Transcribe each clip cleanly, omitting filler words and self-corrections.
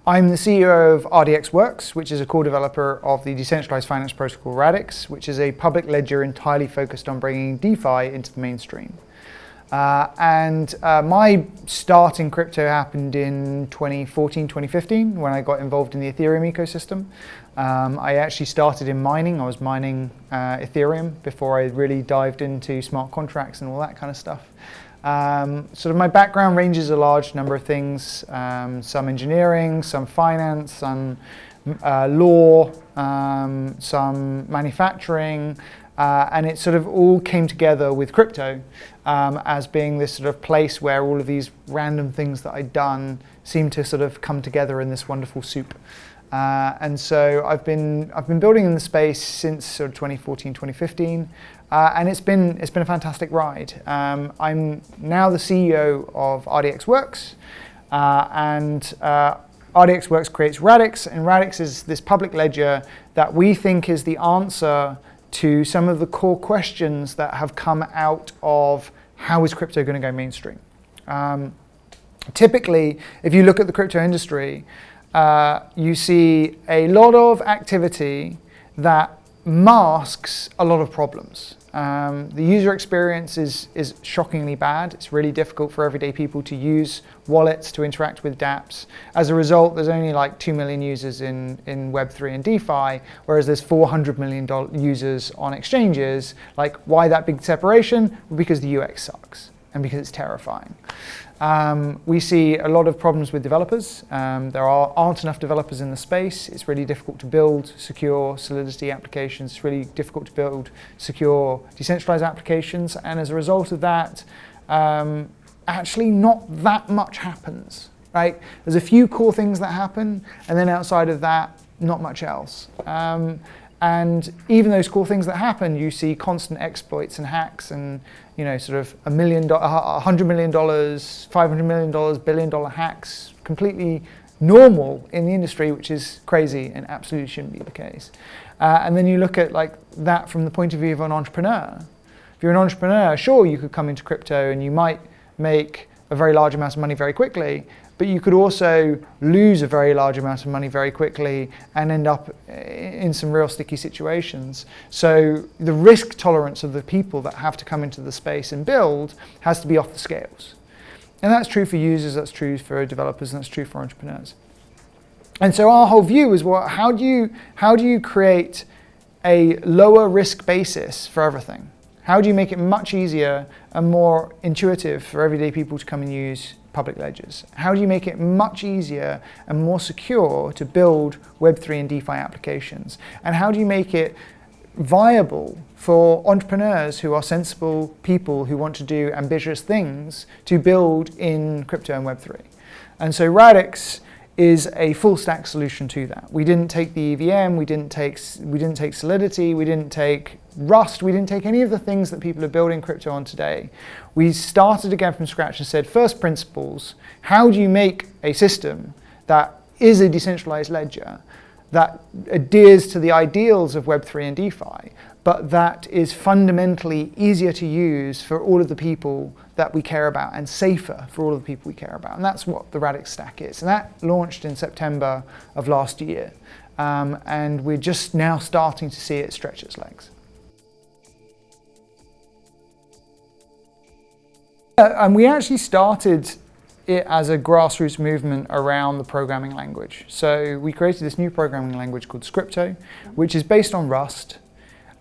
I'm the CEO of RDX Works, which is a core developer of the decentralized finance protocol Radix, which is a public ledger entirely focused on bringing DeFi into the mainstream. My start in crypto happened in 2014, 2015, when I got involved in the Ethereum ecosystem. I actually started in mining. I was mining Ethereum before I really dived into smart contracts and all that kind of stuff. Sort of my background ranges a large number of things, some engineering, some finance, some law, some manufacturing, and it sort of all came together with crypto as being this sort of place where all of these random things that I'd done seemed to sort of come together in this wonderful soup. And so I've been building in the space since sort of 2014, 2015. And it's been a fantastic ride. I'm now the CEO of RDX Works, and RDX Works creates Radix, and Radix is this public ledger that we think is the answer to some of the core questions that have come out of how is crypto going to go mainstream. Typically, if you look at the crypto industry, you see a lot of activity that masks a lot of problems. The user experience is shockingly bad. It's really difficult for everyday people to use wallets to interact with dApps. As a result, there's only like 2 million users in Web3 and DeFi, whereas there's 400 million users on exchanges. Like, why that big separation? Well, because the UX sucks and because it's terrifying. We see a lot of problems with developers. There aren't enough developers in the space. It's really difficult to build secure Solidity applications. It's really difficult to build secure decentralized applications. And as a result of that, actually not that much happens, right? There's a few cool things that happen, and then outside of that, not much else. And even those cool things that happen, you see constant exploits and hacks and, you know, sort of $100 million, $500 million, $1 billion hacks, completely normal in the industry, which is crazy and absolutely shouldn't be the case. And then you look at like that from the point of view of an entrepreneur. If you're an entrepreneur, sure, you could come into crypto and you might make a very large amount of money very quickly, but you could also lose a very large amount of money very quickly and end up in some real sticky situations. So the risk tolerance of the people that have to come into the space and build has to be off the scales. And that's true for users, that's true for developers, and that's true for entrepreneurs. And so our whole view is, well, how do you create a lower risk basis for everything? How do you make it much easier and more intuitive for everyday people to come and use public ledgers? How do you make it much easier and more secure to build Web3 and DeFi applications? And how do you make it viable for entrepreneurs who are sensible people who want to do ambitious things to build in crypto and Web3? And so Radix is a full stack solution to that. We didn't take the EVM, we didn't take Solidity, we didn't take Rust, we didn't take any of the things that people are building crypto on today. We started again from scratch and said, first principles, how do you make a system that is a decentralized ledger that adheres to the ideals of Web3 and DeFi, but that is fundamentally easier to use for all of the people that we care about and safer for all of the people we care about. And that's what the Radix stack is. And that launched in September of last year. And we're just now starting to see it stretch its legs. And we actually started it as a grassroots movement around the programming language. So we created this new programming language called Scripto, which is based on Rust.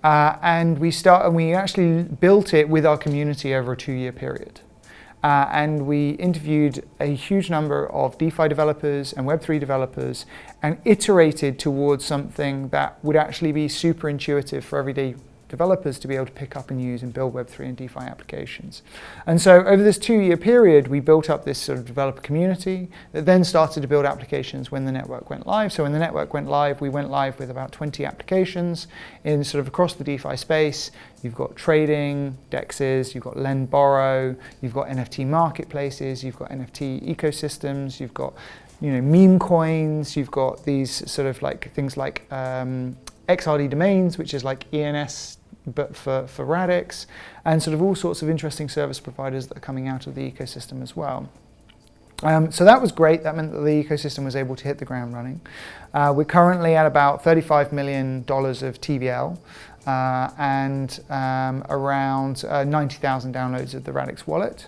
And we actually built it with our community over a 2-year period. And we interviewed a huge number of DeFi developers and Web3 developers and iterated towards something that would actually be super intuitive for everyday developers to be able to pick up and use and build Web3 and DeFi applications. And so over this 2-year period, we built up this sort of developer community that then started to build applications when the network went live. So when the network went live, we went live with about 20 applications in sort of across the DeFi space. You've got trading, DEXs, you've got lend, borrow, you've got NFT marketplaces, you've got NFT ecosystems, you've got, you know, meme coins, you've got these sort of like things like XRD domains, which is like ENS but for Radix, and sort of all sorts of interesting service providers that are coming out of the ecosystem as well. So that was great. That meant that the ecosystem was able to hit the ground running. We're currently at about $35 million of TVL and around 90,000 downloads of the Radix wallet.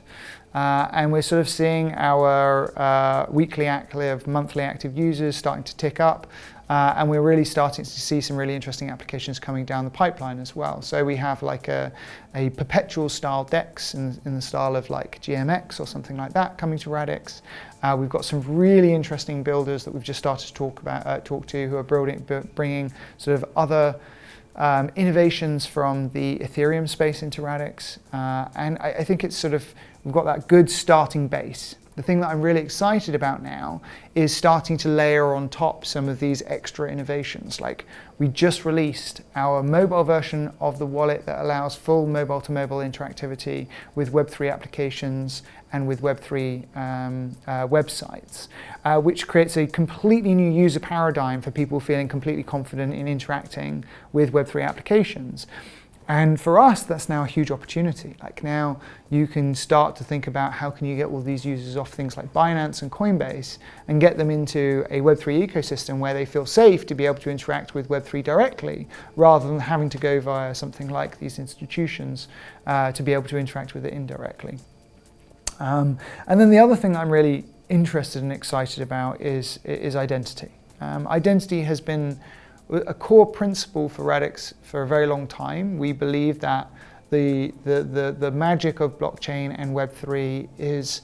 And we're sort of seeing our weekly active, monthly active users starting to tick up. And we're really starting to see some really interesting applications coming down the pipeline as well. So we have like a perpetual style DEX in the style of like GMX or something like that coming to Radix. We've got some really interesting builders that we've just started to talk to who are bringing sort of other innovations from the Ethereum space into Radix. And I think it's sort of, we've got that good starting base. The thing that I'm really excited about now is starting to layer on top some of these extra innovations. Like we just released our mobile version of the wallet that allows full mobile-to-mobile interactivity with Web3 applications and with Web3 websites, which creates a completely new user paradigm for people feeling completely confident in interacting with Web3 applications. And for us, that's now a huge opportunity. Like now you can start to think about how can you get all these users off things like Binance and Coinbase and get them into a Web3 ecosystem where they feel safe to be able to interact with Web3 directly, rather than having to go via something like these institutions to be able to interact with it indirectly. And then the other thing I'm really interested and excited about is identity. Identity has been a core principle for Radix for a very long time. We believe that the magic of blockchain and Web3 is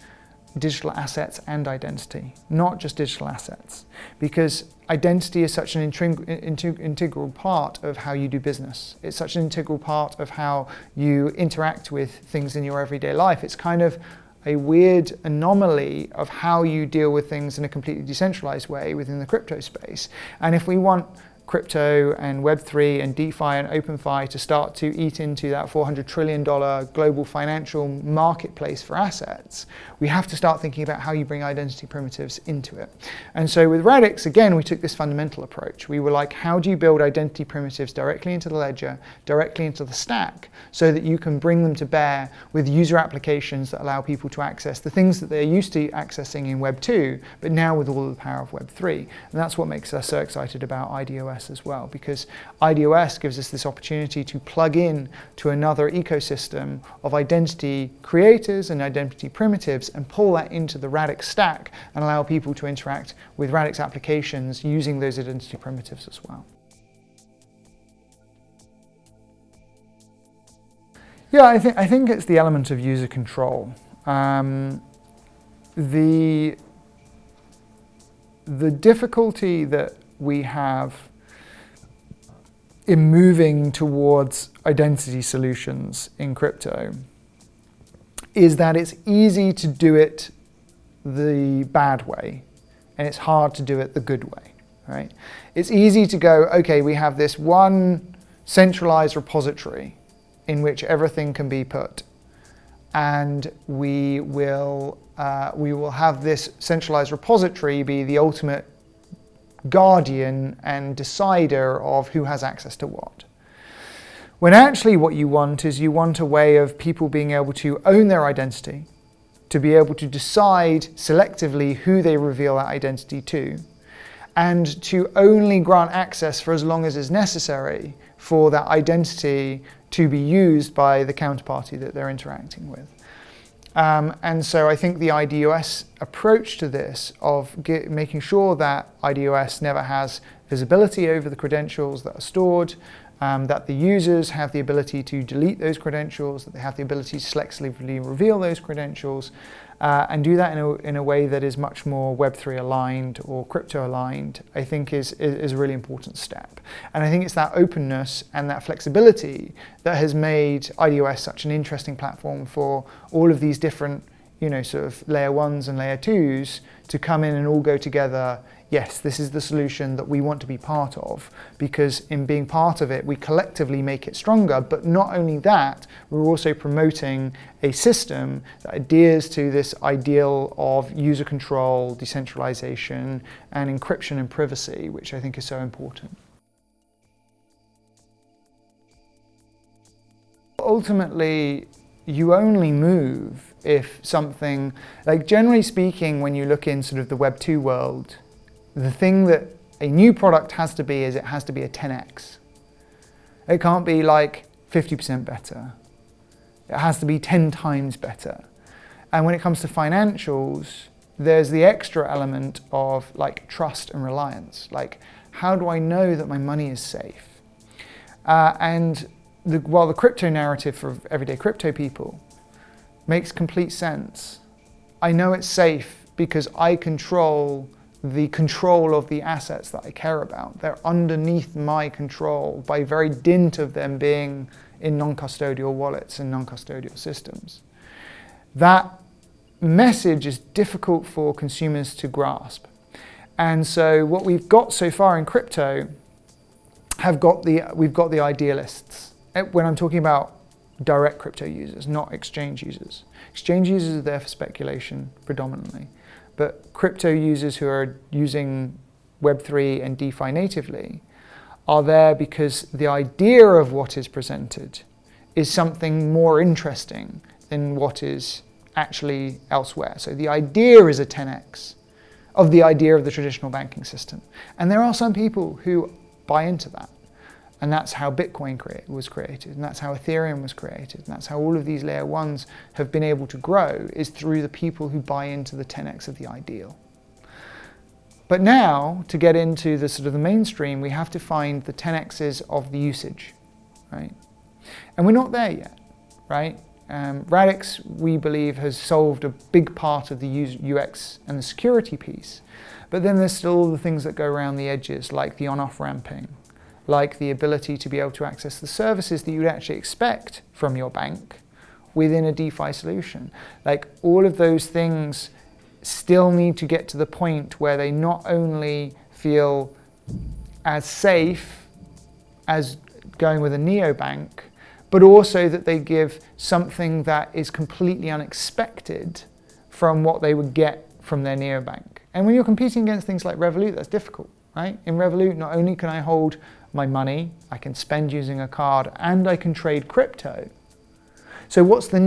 digital assets and identity, not just digital assets, because identity is such an integral part of how you do business. It's such an integral part of how you interact with things in your everyday life. It's kind of a weird anomaly of how you deal with things in a completely decentralized way within the crypto space. And if we want crypto and Web3 and DeFi and OpenFi to start to eat into that $400 trillion global financial marketplace for assets, we have to start thinking about how you bring identity primitives into it. And so with Radix, again, we took this fundamental approach. We were like, how do you build identity primitives directly into the ledger, directly into the stack, so that you can bring them to bear with user applications that allow people to access the things that they're used to accessing in Web 2, but now with all of the power of Web 3. And that's what makes us so excited about IDOS as well, because IDOS gives us this opportunity to plug in to another ecosystem of identity creators and identity primitives and pull that into the Radix stack and allow people to interact with Radix applications using those identity primitives as well. Yeah, I think it's the element of user control. The difficulty that we have in moving towards identity solutions in crypto is that it's easy to do it the bad way and it's hard to do it the good way, right? It's easy to go, okay, we have this one centralized repository in which everything can be put, and we will have this centralized repository be the ultimate guardian and decider of who has access to what. When actually what you want is you want a way of people being able to own their identity, to be able to decide selectively who they reveal that identity to, and to only grant access for as long as is necessary for that identity to be used by the counterparty that they're interacting with. And so I think the IDOS approach to this of making sure that IDOS never has visibility over the credentials that are stored, that the users have the ability to delete those credentials, that they have the ability to selectively reveal those credentials, and do that in a way that is much more Web3 aligned or crypto aligned, I think is a really important step. And I think it's that openness and that flexibility that has made IDOS such an interesting platform for all of these different, sort of layer ones and layer twos to come in and all go together. Yes, this is the solution that we want to be part of, because in being part of it, we collectively make it stronger. But not only that, we're also promoting a system that adheres to this ideal of user control, decentralization, and encryption and privacy, which I think is so important. Ultimately, you only move if something, like generally speaking, when you look in sort of the Web 2 world, the thing that a new product has to be is it has to be a 10x. It can't be like 50% better. It has to be 10 times better. And when it comes to financials, there's the extra element of like trust and reliance. Like, how do I know that my money is safe? While the crypto narrative for everyday crypto people makes complete sense, I know it's safe because I control the control of the assets that I care about. They're underneath my control by very dint of them being in non-custodial wallets and non-custodial systems. That message is difficult for consumers to grasp. And so what we've got so far in crypto we've got the idealists. When I'm talking about direct crypto users, not exchange users. Exchange users are there for speculation predominantly, but crypto users who are using Web3 and DeFi natively are there because the idea of what is presented is something more interesting than what is actually elsewhere. So the idea is a 10x of the idea of the traditional banking system. And there are some people who buy into that. And that's how Bitcoin was created, and that's how Ethereum was created, and that's how all of these layer ones have been able to grow, is through the people who buy into the 10x of the ideal. But now, to get into the sort of the mainstream, we have to find the 10x's of the usage, right? And we're not there yet, right? Radix, we believe, has solved a big part of the UX and the security piece. But then there's still all the things that go around the edges, like the on-off ramping, like the ability to be able to access the services that you'd actually expect from your bank within a DeFi solution. Like, all of those things still need to get to the point where they not only feel as safe as going with a neobank, but also that they give something that is completely unexpected from what they would get from their neobank. And when you're competing against things like Revolut, that's difficult, right? In Revolut, not only can I hold my money, I can spend using a card, and I can trade crypto. So what's the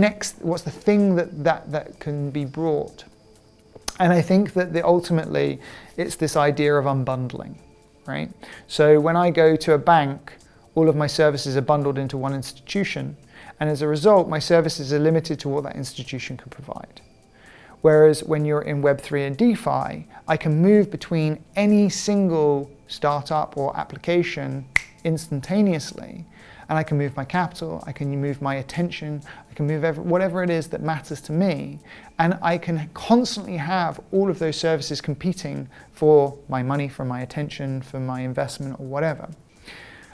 thing that can be brought? And I think that ultimately it's this idea of unbundling, right? So when I go to a bank, all of my services are bundled into one institution, and as a result, my services are limited to what that institution can provide. Whereas when you're in Web3 and DeFi, I can move between any single startup or application instantaneously, and I can move my capital, I can move my attention, I can move whatever it is that matters to me, and I can constantly have all of those services competing for my money, for my attention, for my investment, or whatever.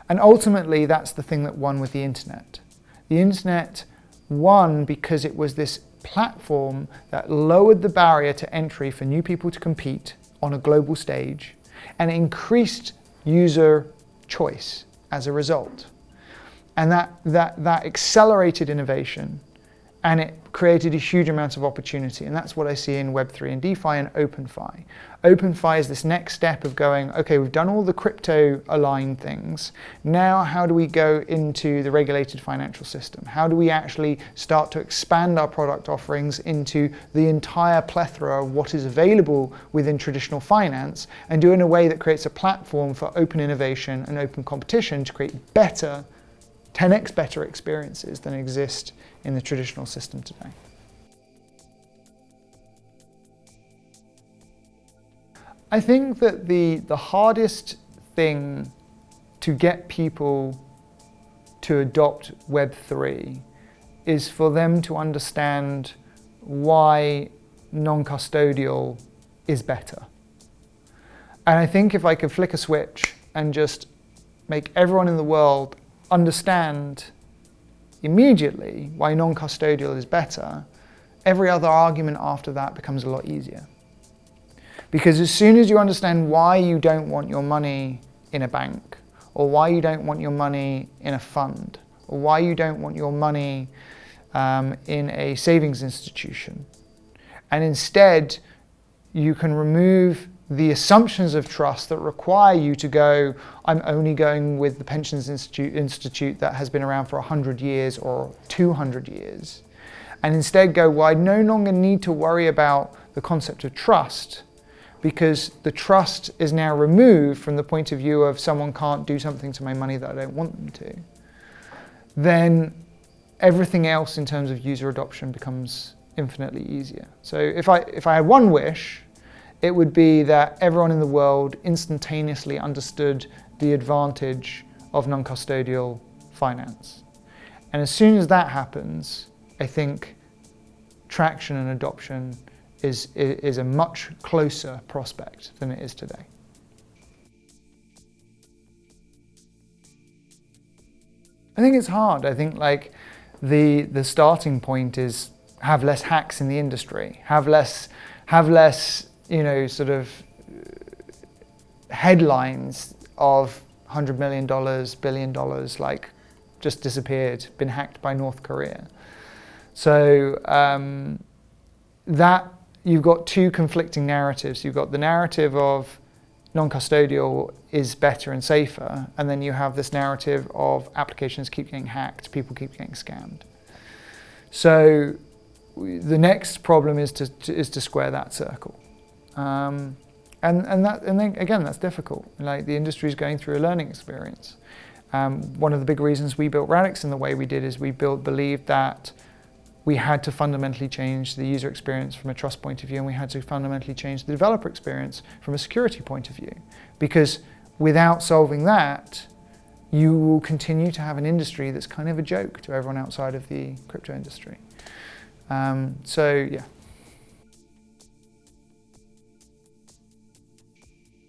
And ultimately, that's the thing that won with the internet. The internet won because it was this platform that lowered the barrier to entry for new people to compete on a global stage and increased user choice as a result. And that accelerated innovation, and it created a huge amount of opportunity. And that's what I see in Web3 and DeFi and OpenFi. OpenFi is this next step of going, okay, we've done all the crypto aligned things. Now, how do we go into the regulated financial system? How do we actually start to expand our product offerings into the entire plethora of what is available within traditional finance, and do it in a way that creates a platform for open innovation and open competition to create better, 10x better experiences than exist in the traditional system today. I think that the hardest thing to get people to adopt Web3 is for them to understand why non-custodial is better. And I think if I could flick a switch and just make everyone in the world understand immediately why non-custodial is better, every other argument after that becomes a lot easier. Because as soon as you understand why you don't want your money in a bank, or why you don't want your money in a fund, or why you don't want your money in a savings institution, and instead you can remove the assumptions of trust that require you to go, I'm only going with the pensions institute that has been around for 100 years or 200 years, and instead go, well, I no longer need to worry about the concept of trust, because the trust is now removed from the point of view of someone can't do something to my money that I don't want them to, then everything else in terms of user adoption becomes infinitely easier. So if I had one wish, it would be that everyone in the world instantaneously understood the advantage of non-custodial finance. And as soon as that happens, I think traction and adoption is a much closer prospect than it is today. I think it's hard. I think like the starting point is have less hacks in the industry, have less sort of headlines of $100 million, $1 billion, like just disappeared, been hacked by North Korea. So that you've got two conflicting narratives. You've got the narrative of non-custodial is better and safer, and then you have this narrative of applications keep getting hacked, people keep getting scammed. So the next problem is to square that circle, and then again that's difficult. Like the industry is going through a learning experience. One of the big reasons we built Radix in the way we did is we believed that we had to fundamentally change the user experience from a trust point of view, and we had to fundamentally change the developer experience from a security point of view. Because without solving that, you will continue to have an industry that's kind of a joke to everyone outside of the crypto industry. So yeah.